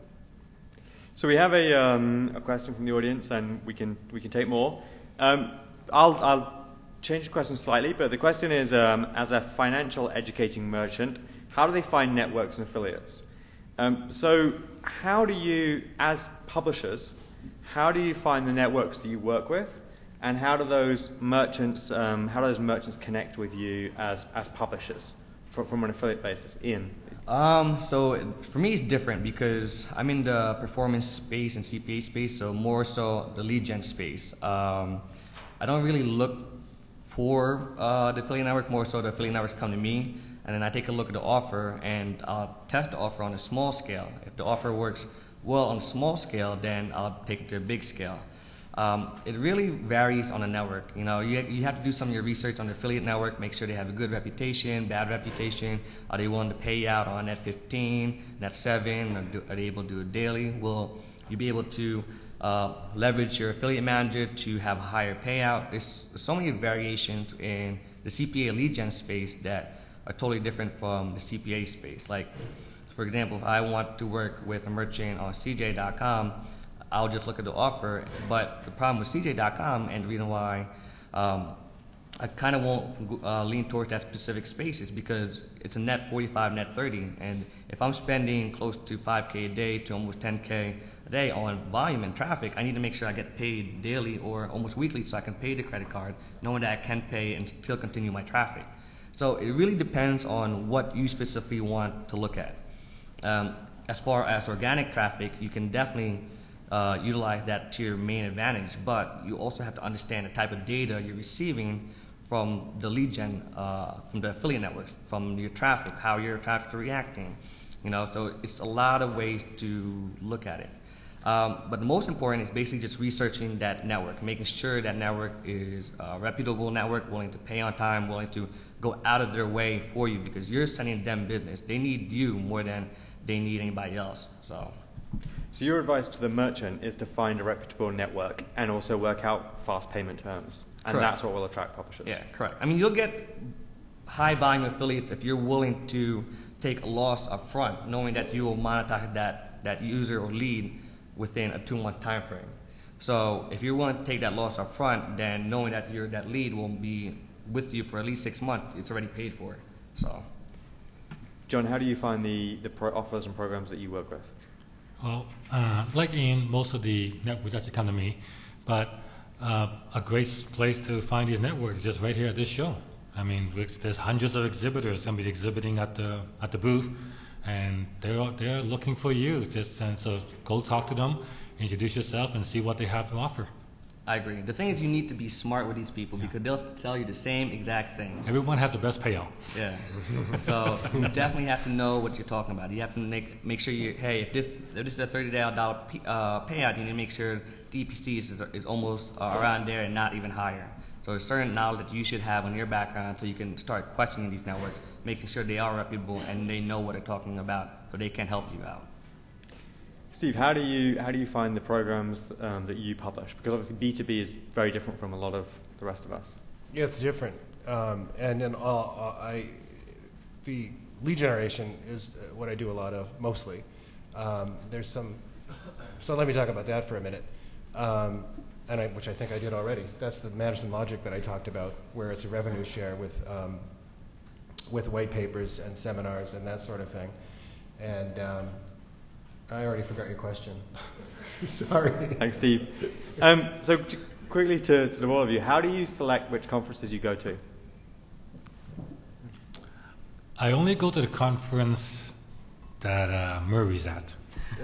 So we have a question from the audience, and we can take more. I'll change the question slightly, but the question is, as a financial educating merchant, how do they find networks and affiliates? So how do you, as publishers, how do you find the networks that you work with, and how do those merchants connect with you as publishers from an affiliate basis? Ian. So for me it's different because I'm in the performance space and CPA space, so more so the lead gen space. I don't really look for the affiliate network, more so the affiliate networks come to me, and then I take a look at the offer and I'll test the offer on a small scale. If the offer works well on a small scale, then I'll take it to a big scale. It really varies on the network. You have to do some of your research on the affiliate network, make sure they have a good reputation, bad reputation. Are they willing to pay out on net 15, net 7? Are they able to do it daily? Will you be able to leverage your affiliate manager to have a higher payout? There's so many variations in the CPA lead gen space that are totally different from the CPA space. Like, for example, if I want to work with a merchant on CJ.com, I'll just look at the offer. But the problem with CJ.com, and the reason why I kind of won't lean towards that specific space, is because it's a net 45, net 30. And if I'm spending close to 5K a day to almost 10K a day on volume and traffic, I need to make sure I get paid daily or almost weekly so I can pay the credit card, knowing that I can pay and still continue my traffic. So it really depends on what you specifically want to look at. As far as organic traffic, you can definitely utilize that to your main advantage, but you also have to understand the type of data you're receiving from the lead gen, from the affiliate networks, from your traffic, how your traffic is reacting. So it's a lot of ways to look at it. But the most important is basically just researching that network, making sure that network is a reputable network, willing to pay on time, willing to go out of their way for you, because you're sending them business. They need you more than they need anybody else. So your advice to the merchant is to find a reputable network and also work out fast payment terms. And correct. That's what will attract publishers. Yeah, correct. I mean, you'll get high volume affiliates if you're willing to take a loss up front, knowing that you will monetize that user or lead within a 2-month time frame. So if you're willing to take that loss up front, then knowing that that lead will be with you for at least 6 months, it's already paid for. So, John, how do you find the offers and programs that you work with? Well, like Ian, most of the networks actually come to me, but a great place to find these networks is just right here at this show. I mean, there's hundreds of exhibitors going to be exhibiting at the booth, and they're looking for you. So go talk to them, introduce yourself, and see what they have to offer. I agree. The thing is, you need to be smart with these people, because they'll tell you the same exact thing. Everyone has the best payout. Yeah. So you definitely have to know what you're talking about. You have to make sure if this is a $30 payout, you need to make sure the EPC is almost around there and not even higher. So there's certain knowledge that you should have on your background so you can start questioning these networks, making sure they are reputable and they know what they're talking about, so they can help you out. Steve, how do you find the programs that you publish? Because obviously B2B is very different from a lot of the rest of us. Yeah, it's different. And then the lead generation is what I do a lot of, mostly. There's some So let me talk about that for a minute, which I think I did already. That's the Madison logic that I talked about, where it's a revenue share with white papers and seminars and that sort of thing. And I already forgot your question. Sorry. Thanks, Steve. So quickly to sort of all of you, how do you select which conferences you go to? I only go to the conference that Murray's at.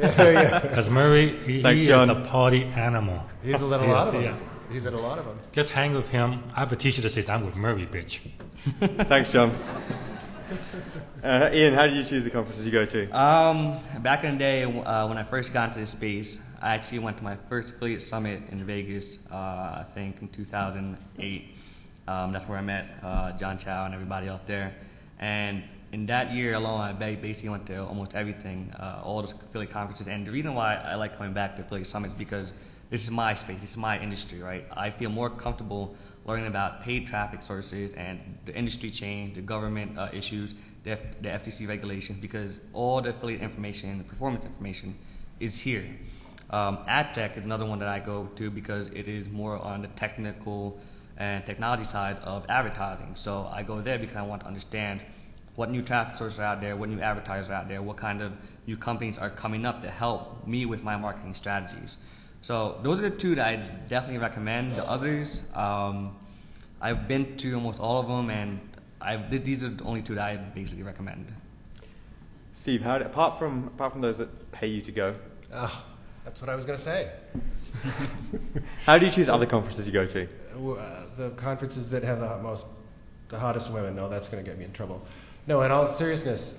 Because Murray, he is the party animal. He's a lot of them. Yeah. He's at a lot of them. Just hang with him. I have a t-shirt that says, "I'm with Murray, bitch." Thanks, John. Ian, how did you choose the conferences you go to? Back in the day, when I first got into this space, I actually went to my first affiliate summit in Vegas, I think in 2008. That's where I met John Chow and everybody else there. And in that year alone, I basically went to almost everything, all the affiliate conferences. And the reason why I like coming back to affiliate summits is because this is my space, this is my industry, right? I feel more comfortable learning about paid traffic sources and the industry change, the government issues, the FTC regulations, because all the affiliate information, the performance information is here. Ad tech is another one that I go to because it is more on the technical and technology side of advertising. So I go there because I want to understand what new traffic sources are out there, what new advertisers are out there, what kind of new companies are coming up to help me with my marketing strategies. So those are the two that I definitely recommend. The others, I've been to almost all of them, and these are the only two that I basically recommend. Steve, apart from those that pay you to go, that's what I was going to say. How do you choose other conferences you go to? The conferences that have the hottest women. No, that's going to get me in trouble. No, in all seriousness,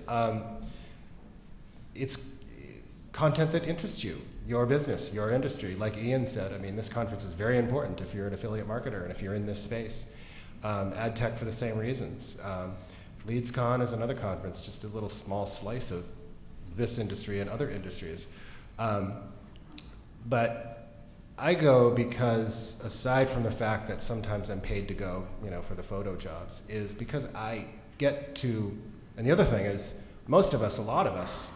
it's content that interests you, your business, your industry. Like Ian said, I mean, this conference is very important if you're an affiliate marketer and if you're in this space. Ad tech for the same reasons. LeadsCon is another conference, just a little small slice of this industry and other industries. But I go because, aside from the fact that sometimes I'm paid to go, for the photo jobs, is because I get to, and the other thing is, most of us, a lot of us,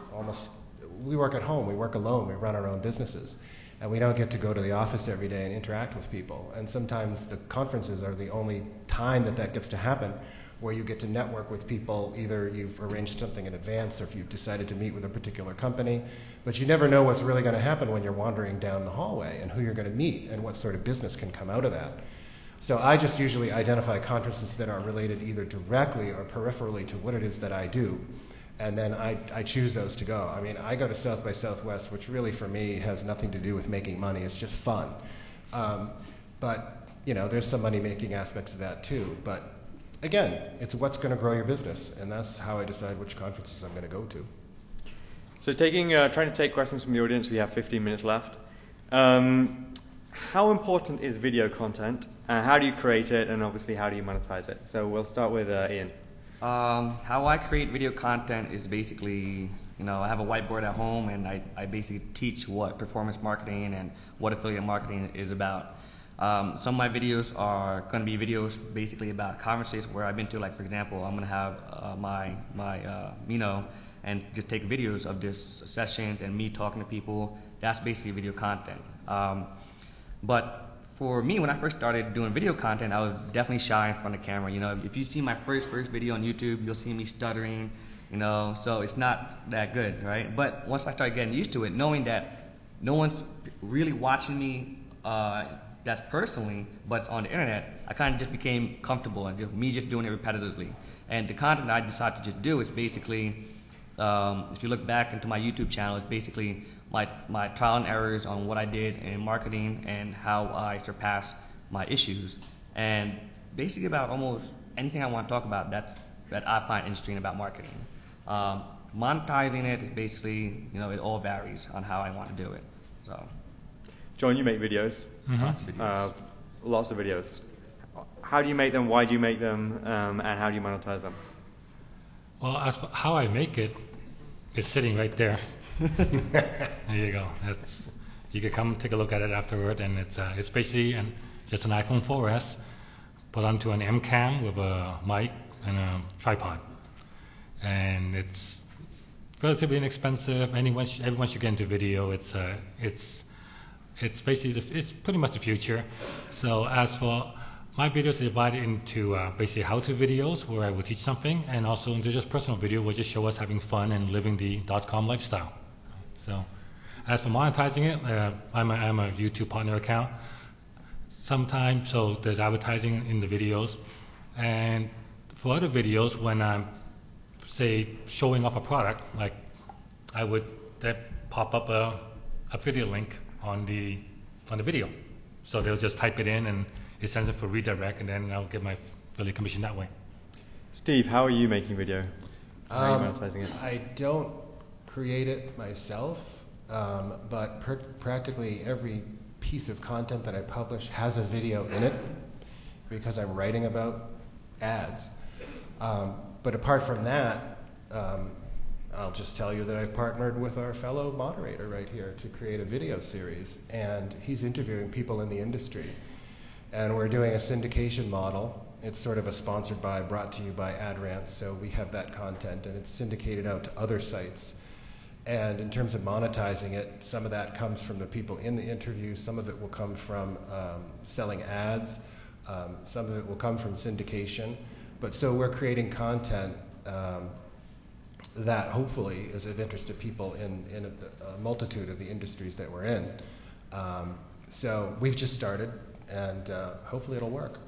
we work at home, we work alone, we run our own businesses, and we don't get to go to the office every day and interact with people. And sometimes the conferences are the only time that gets to happen, where you get to network with people. Either you've arranged something in advance or if you've decided to meet with a particular company, but you never know what's really going to happen when you're wandering down the hallway and who you're going to meet and what sort of business can come out of that. So I just usually identify conferences that are related either directly or peripherally to what it is that I do, and then I choose those to go. I mean, I go to South by Southwest, which really for me has nothing to do with making money. It's just fun. But there's some money-making aspects of that too. But again, it's what's going to grow your business, and that's how I decide which conferences I'm going to go to. So trying to take questions from the audience, we have 15 minutes left. How important is video content? How do you create it, and obviously how do you monetize it? So we'll start with Ian. How I create video content is basically, I have a whiteboard at home, and I basically teach what performance marketing and what affiliate marketing is about. Some of my videos are going to be videos basically about conversations where I've been to, like for example, I'm going to have my Mino and just take videos of this sessions and me talking to people. That's basically video content. But for me, when I first started doing video content, I was definitely shy in front of the camera. If you see my first video on YouTube, you'll see me stuttering, so it's not that good, right? But once I started getting used to it, knowing that no one's really watching me that's personally, but it's on the internet, I kind of just became comfortable and me just doing it repetitively. And the content I decided to just do is basically, if you look back into my YouTube channel, it's basically my trial and errors on what I did in marketing and how I surpassed my issues, and basically about almost anything I want to talk about that I find interesting about marketing. Monetizing it is basically, it all varies on how I want to do it. So, John, you make videos. Mm-hmm. Lots of videos. How do you make them? Why do you make them? And how do you monetize them? Well, how I make it is sitting right there. There you go. You can come take a look at it afterward, and it's basically just an iPhone 4S put onto an M cam with a mic and a tripod, and it's relatively inexpensive. Everyone should get into video. It's basically it's pretty much the future. So as for my videos are divided into basically how-to videos where I will teach something, and also into just personal video where just show us having fun and living the .com lifestyle. So as for monetizing it, I'm a YouTube partner account. Sometimes, so there's advertising in the videos, and for other videos, when I'm say showing off a product, like I would then pop up a video link on the video, so they'll just type it in and it sends it for redirect, and then I'll get my affiliate commission that way. Steve, how are you making video? How are you monetizing it? I don't create it myself, but practically every piece of content that I publish has a video in it because I'm writing about ads. But apart from that, I'll just tell you that I've partnered with our fellow moderator right here to create a video series, and he's interviewing people in the industry. And we're doing a syndication model. It's sort of a sponsored by, brought to you by Adrants, so we have that content, and it's syndicated out to other sites. And in terms of monetizing it, some of that comes from the people in the interview, some of it will come from selling ads, some of it will come from syndication. But so we're creating content that hopefully is of interest to people in a multitude of the industries that we're in. So we've just started, and hopefully it'll work.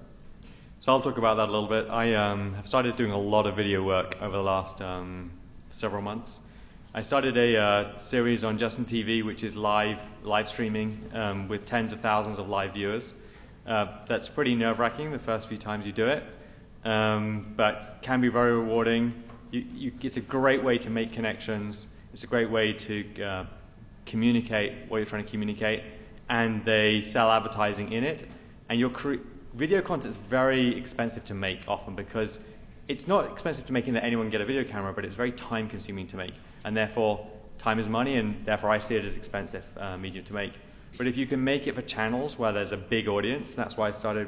So I'll talk about that a little bit. I have started doing a lot of video work over the last several months. I started a series on Justin TV, which is live streaming with tens of thousands of live viewers. That's pretty nerve-wracking the first few times you do it, but can be very rewarding. It's a great way to make connections. It's a great way to communicate what you're trying to communicate, and they sell advertising in it. And your video content is very expensive to make often, because it's not expensive to make in that anyone can get a video camera, but it's very time consuming to make, and therefore time is money, and therefore I see it as expensive medium to make. But if you can make it for channels where there's a big audience, that's why I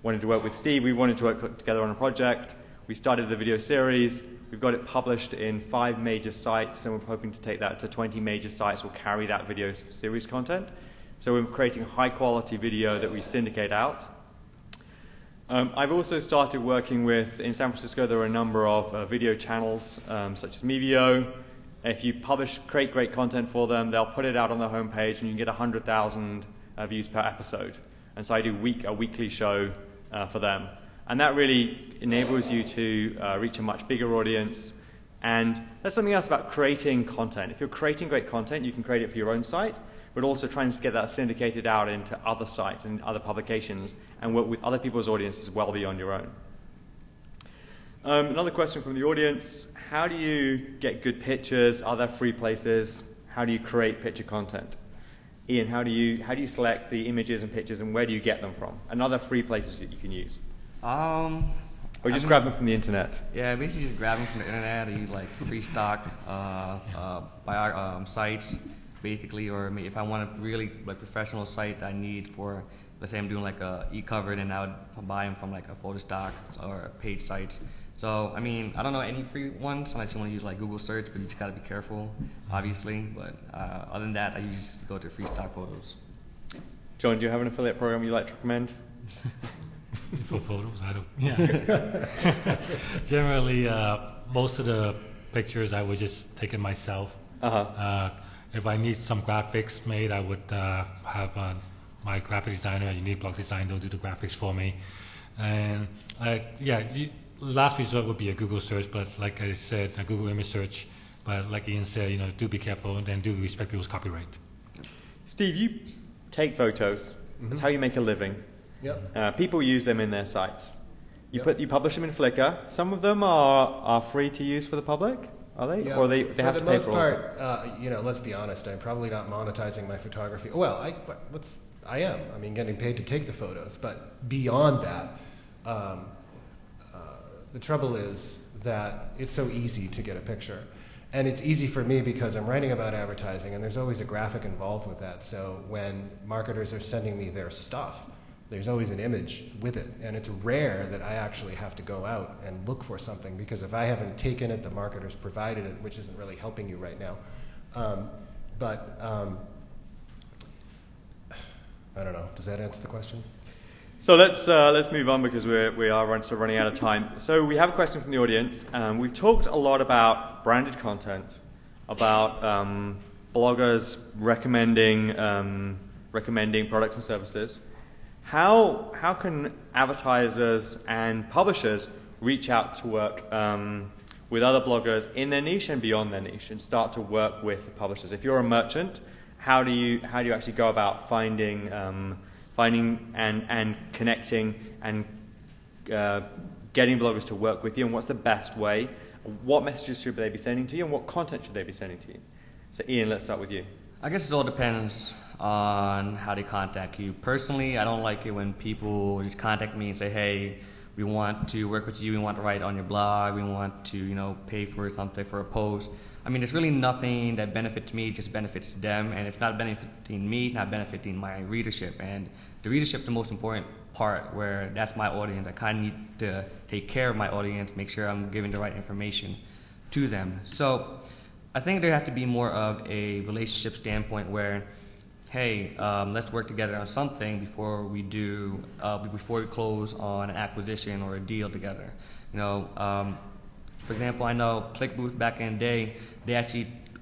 wanted to work with Steve. We wanted to work together on a project. We started the video series. We've got it published in 5 major sites, and we're hoping to take that to 20 major sites will carry that video series content. So we're creating high quality video that we syndicate out. I've also started working with, in San Francisco, there are a number of video channels, such as Mevio. If you create great content for them, they'll put it out on their homepage, and you can get 100,000 views per episode. And so I do a weekly show for them. And that really enables you to reach a much bigger audience. And that's something else about creating content. If you're creating great content, you can create it for your own site, but also try and get that syndicated out into other sites and other publications, and work with other people's audiences well beyond your own. Another question from the audience: how do you get good pictures? Are there free places? How do you create picture content? Ian, how do you select the images and pictures, and where do you get them from? And are there free places that you can use? Or just grab them from the internet? Yeah, basically just grab them from the internet. I use like free stock sites, basically, or if I want a really like professional site I need for, let's say I'm doing like a e-cover, and I would buy them from like a photo stock or paid sites. So I mean, I don't know any free ones unless you want to use like Google search, but you just gotta be careful, obviously. But other than that, I usually go to free stock photos. John, do you have an affiliate program you'd like to recommend? For photos, I don't. Yeah. Generally, most of the pictures I would just take it myself. If I need some graphics made, I would have my graphic designer at Unique Block Design. They'll do the graphics for me. And last resort would be a Google search, but like I said, a Google image search. But like Ian said, do be careful and do respect people's copyright. Steve, you take photos. That's how you make a living. Yep. People use them in their sites. You publish them in Flickr. Some of them are free to use for the public, are they? Yeah. Or they have to pay for all of them? For the most part, let's be honest, I'm probably not monetizing my photography. Well, I am. I mean, getting paid to take the photos. But beyond that, the trouble is that it's so easy to get a picture. And it's easy for me because I'm writing about advertising, and there's always a graphic involved with that. So when marketers are sending me their stuff, there's always an image with it. And it's rare that I actually have to go out and look for something, because if I haven't taken it, the marketer's provided it, which isn't really helping you right now. I don't know. Does that answer the question? So let's move on, because we are running out of time. So we have a question from the audience. We've talked a lot about branded content, about bloggers recommending products and services. How can advertisers and publishers reach out to work with other bloggers in their niche and beyond their niche, and start to work with publishers? If you're a merchant, how do you actually go about finding and connecting and getting bloggers to work with you, and what's the best way? What messages should they be sending to you, and what content should they be sending to you? So Ian, let's start with you. I guess it all depends on how they contact you. Personally, I don't like it when people just contact me and say, hey, we want to work with you, we want to write on your blog, we want to, pay for something, for a post. I mean, there's really nothing that benefits me, just benefits them, and it's not benefiting me, it's not benefiting my readership. And the readership is the most important part, where that's my audience. I kind of need to take care of my audience, make sure I'm giving the right information to them. So I think there has to be more of a relationship standpoint where, hey, let's work together on something before we close on an acquisition or a deal together. For example, I know ClickBooth back in the day,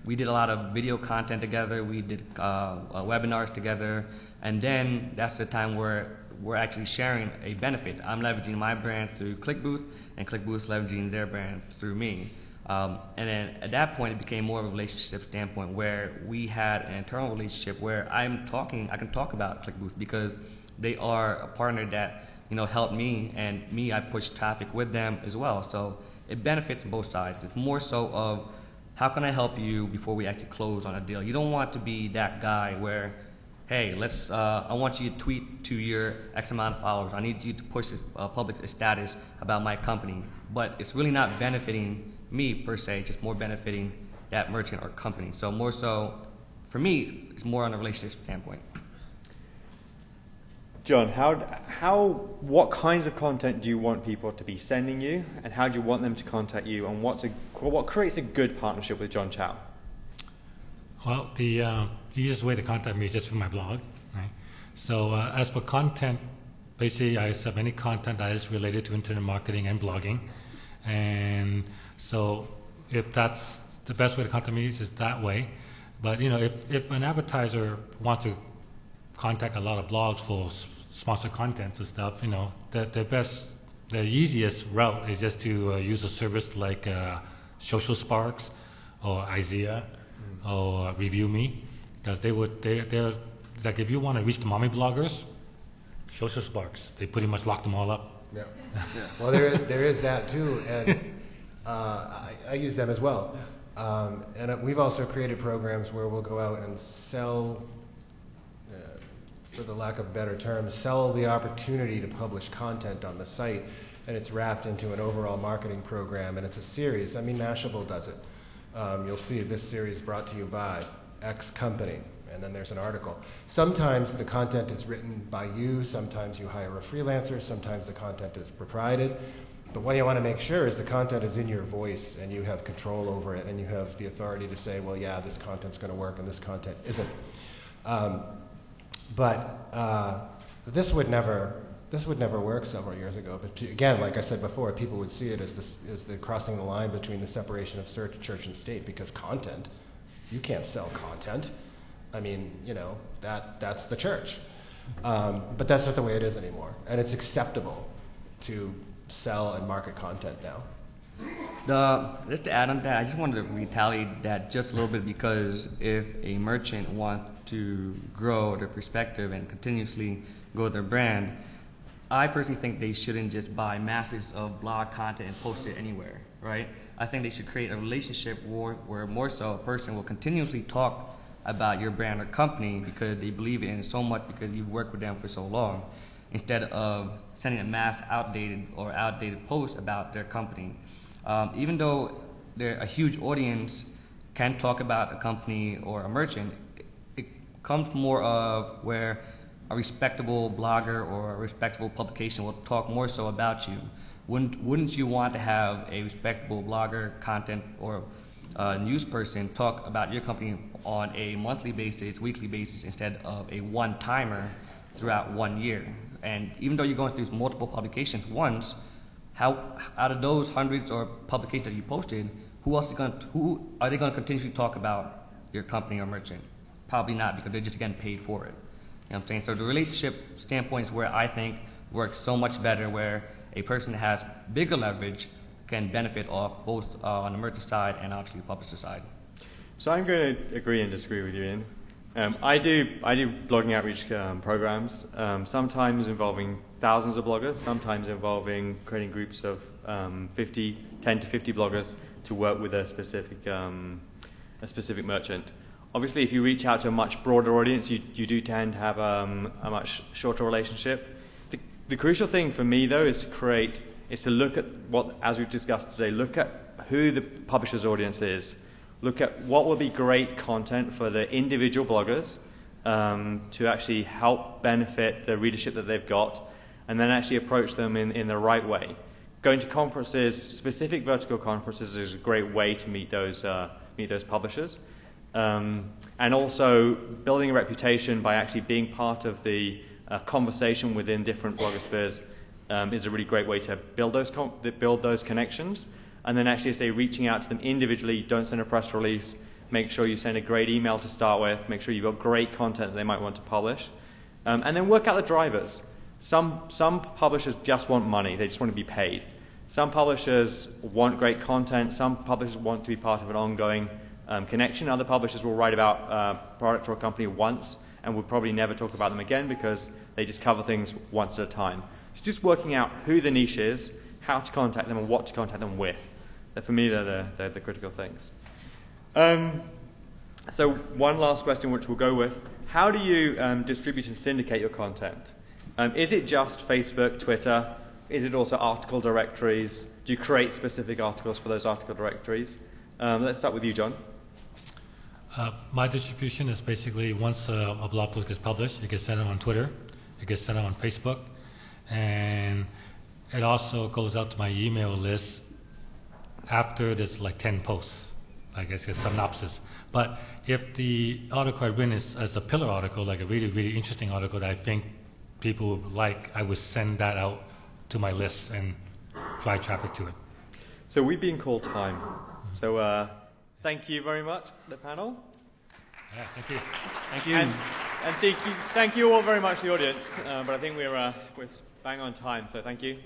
we did a lot of video content together, we did webinars together, and then that's the time where we're actually sharing a benefit. I'm leveraging my brand through ClickBooth, and ClickBooth's leveraging their brand through me. And then at that point, it became more of a relationship standpoint, where we had an internal relationship where I can talk about ClickBooth because they are a partner that helped me, and I push traffic with them as well. So it benefits both sides. It's more so of how can I help you before we actually close on a deal. You don't want to be that guy where, hey, I want you to tweet to your X amount of followers. I need you to push a public status about my company. But it's really not benefiting me per se, it's just more benefiting that merchant or company. So more so, for me, it's more on a relationship standpoint. John, what kinds of content do you want people to be sending you, and how do you want them to contact you, and what creates a good partnership with John Chow? Well, the easiest way to contact me is just through my blog. Right? So as for content, basically I accept any content that is related to internet marketing and blogging. And so if that's the best way to contact me, is that way. But if an advertiser wants to contact a lot of blogs for sponsored content and stuff, the easiest route is just to use a service like Social Sparks or Isaiah or Review Me, because they're like, if you want to reach the mommy bloggers, Social Sparks, they pretty much lock them all up. Yeah. Well, there is that too, and I use them as well. And we've also created programs where we'll go out and sell, for the lack of better terms, sell the opportunity to publish content on the site, and it's wrapped into an overall marketing program, and it's a series. I mean, Mashable does it. You'll see this series brought to you by X company, and then there's an article. Sometimes the content is written by you, sometimes you hire a freelancer, sometimes the content is proprietary. But what you want to make sure is the content is in your voice, and you have control over it, and you have the authority to say, well, yeah, this content's going to work and this content isn't. But this would never work several years ago. But again, like I said before, people would see it as the crossing the line between the separation of church and state, because content, you can't sell content. I mean, that's the church. But that's not the way it is anymore, and it's acceptable to sell and market content now. Just to add on that, I just wanted to retaliate that just a little bit, because if a merchant wants to grow their perspective and continuously grow their brand, I personally think they shouldn't just buy masses of blog content and post it anywhere, right? I think they should create a relationship where more so a person will continuously talk about your brand or company because they believe in it so much because you've worked with them for so long, instead of sending a mass outdated post about their company. Even though a huge audience can talk about a company or a merchant, it comes more of where a respectable blogger or a respectable publication will talk more so about you. Wouldn't you want to have a respectable blogger, content, or news person talk about your company on a monthly basis, weekly basis, instead of a one-timer throughout 1 year? And even though you're going through multiple publications once, how out of those hundreds or publications that you posted, who are they going to continuously talk about your company or merchant? Probably not, because they're just getting paid for it. You know what I'm saying? So the relationship standpoint is where I think works so much better, where a person that has bigger leverage can benefit off both on the merchant side and obviously the publisher side. So I'm going to agree and disagree with you, Ian. I do blogging outreach programs, sometimes involving thousands of bloggers, sometimes involving creating groups of 10 to 50 bloggers to work with a specific merchant. Obviously, if you reach out to a much broader audience, you do tend to have a much shorter relationship. The crucial thing for me, though, is to look at what, as we've discussed today, look at who the publisher's audience is. Look at what will be great content for the individual bloggers to actually help benefit the readership that they've got, and then actually approach them in the right way. Going to conferences, specific vertical conferences, is a great way to meet those publishers. And also building a reputation by actually being part of the conversation within different blogospheres is a really great way to build those connections. And then actually, say, reaching out to them individually. Don't send a press release. Make sure you send a great email to start with. Make sure you've got great content that they might want to publish. And then work out the drivers. Some publishers just want money. They just want to be paid. Some publishers want great content. Some publishers want to be part of an ongoing connection. Other publishers will write about a product or a company once and will probably never talk about them again because they just cover things once at a time. It's just working out who the niche is, how to contact them, and what to contact them with. For me, they're the critical things. So one last question, which we'll go with. How do you distribute and syndicate your content? Is it just Facebook, Twitter? Is it also article directories? Do you create specific articles for those article directories? Let's start with you, John. My distribution is basically once a blog post gets published, it gets sent out on Twitter, it gets sent out on Facebook, and it also goes out to my email list after there's like 10 posts, I guess a synopsis. But if the article I win is as a pillar article, like a really, really interesting article that I think people would like, I would send that out to my list and drive traffic to it. So we've been called time. So thank you very much, the panel. Yeah, thank you. Thank you. And thank you all very much, the audience. But I think we're bang on time, so thank you.